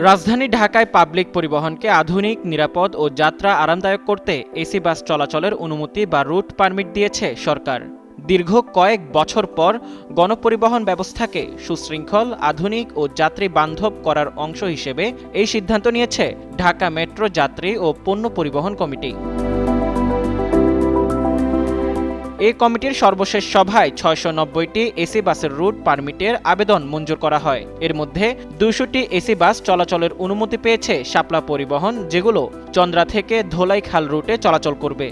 রাজধানী ঢাকায় পাবলিক পরিবহনকে আধুনিক, নিরাপদ ও যাত্রা আরামদায়ক করতে এসি বাস চলাচলের অনুমতি বা রুট পারমিট দিয়েছে সরকার। দীর্ঘ কয়েক বছর পর গণপরিবহন ব্যবস্থাকে সুশৃঙ্খল, আধুনিক ও যাত্রী বান্ধব করার অংশ হিসেবে এই সিদ্ধান্ত নিয়েছে ঢাকা মেট্রো যাত্রী ও পণ্য পরিবহন কমিটি। এই কমিটির সর্বশেষ সভায় ৬৯০টি এসি বাসের রুট পারমিটের আবেদন মঞ্জুর করা হয়। এর মধ্যে ২০০টি এসি বাস চলাচলের অনুমতি পেয়েছে শাপলা পরিবহন, যেগুলো চন্দ্রা থেকে ধোলাইখাল রুটে চলাচল করবে।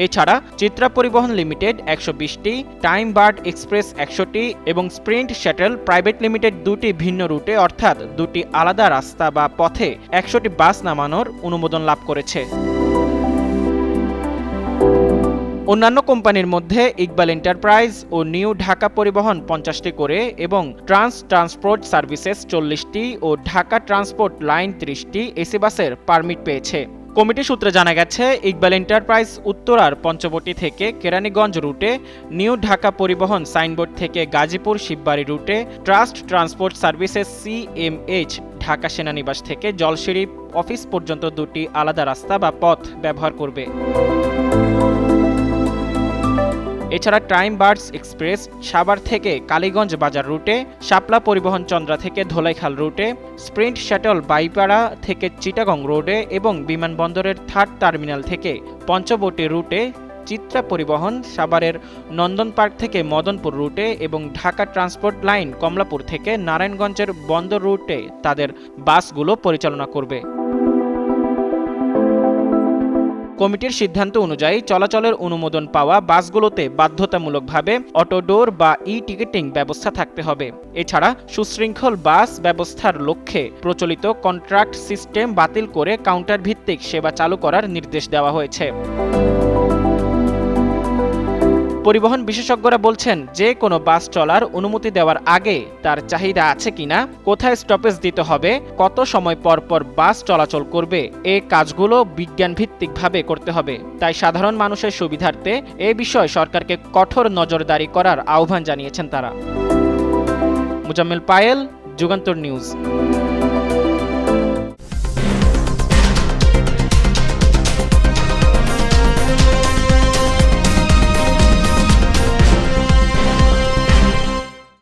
এছাড়া চিত্রা পরিবহন লিমিটেড ১২০টি, টাইম বার্ড এক্সপ্রেস ১০০টি এবং স্প্রিন্ট শ্যাটেল প্রাইভেট লিমিটেড ২টি ভিন্ন রুটে অর্থাৎ ২টি আলাদা রাস্তা বা পথে ১০০টি বাস নামানোর অনুমোদন লাভ করেছে। অন্যান্য কোম্পানির মধ্যে ইকবাল এন্টারপ্রাইজ ও নিউ ঢাকা পরিবহন ৫০টি করে এবং ট্রান্সপোর্ট সার্ভিসেস ৪০টি ও ঢাকা ট্রান্সপোর্ট লাইন ৩০টি এসি বাসের পারমিট পেয়েছে। কমিটি সূত্রে জানা গেছে, ইকবাল এন্টারপ্রাইজ উত্তরার পঞ্চবটি থেকে কেরানীগঞ্জ রুটে, নিউ ঢাকা পরিবহন সাইনবোর্ড থেকে গাজীপুর শিববাড়ি রুটে, trust transport services CMH Dhaka সেনানিবাস থেকে জলশিরি অফিস পর্যন্ত ২টি আলাদা রাস্তা বা পথ ব্যবহার করবে। এছাড়া টাইম বার্ডস এক্সপ্রেস সাভার থেকে কালীগঞ্জ বাজার রুটে, শাপলা পরিবহন চন্দ্রা থেকে ধোলাইখাল রুটে, স্প্রিন্ট শ্যাটল বাইপাড়া থেকে চিটাগং রোডে এবং বিমানবন্দরের 3rd টার্মিনাল থেকে পঞ্চবটি রুটে, চিত্রা পরিবহন সাভারের নন্দন পার্ক থেকে মদনপুর রুটে এবং ঢাকা ট্রান্সপোর্ট লাইন কমলাপুর থেকে নারায়ণগঞ্জের বন্দর রুটে তাদের বাসগুলো পরিচালনা করবে। কমিটির সিদ্ধান্ত অনুযায়ী চলাচলের অনুমোদন পাওয়া বাসগুলোতে বাধ্যতামূলকভাবে অটোডোর বা ই-টিকেটিং ব্যবস্থা থাকতে হবে। এছাড়া সুশৃঙ্খল বাস ব্যবস্থার লক্ষ্যে প্রচলিত কন্ট্রাক্ট সিস্টেম বাতিল করে কাউন্টার ভিত্তিক সেবা চালু করার নির্দেশ দেওয়া হয়েছে। পরিবহন বিশেষজ্ঞরা বলছেন, যে কোনো বাস চলার অনুমতি দেওয়ার আগে তার চাহিদা আছে কিনা, কোথায় স্টপেজ দিতে হবে, কত সময় পর পর বাস চলাচল করবে, এই কাজগুলো বিজ্ঞানভিত্তিকভাবে করতে হবে। তাই সাধারণ মানুষের সুবিধার্থে এ বিষয়ে সরকারকে কঠোর নজরদারি করার আহ্বান জানিয়েছেন তারা। মুজাম্মেল পায়েল, যুগান্তর নিউজ।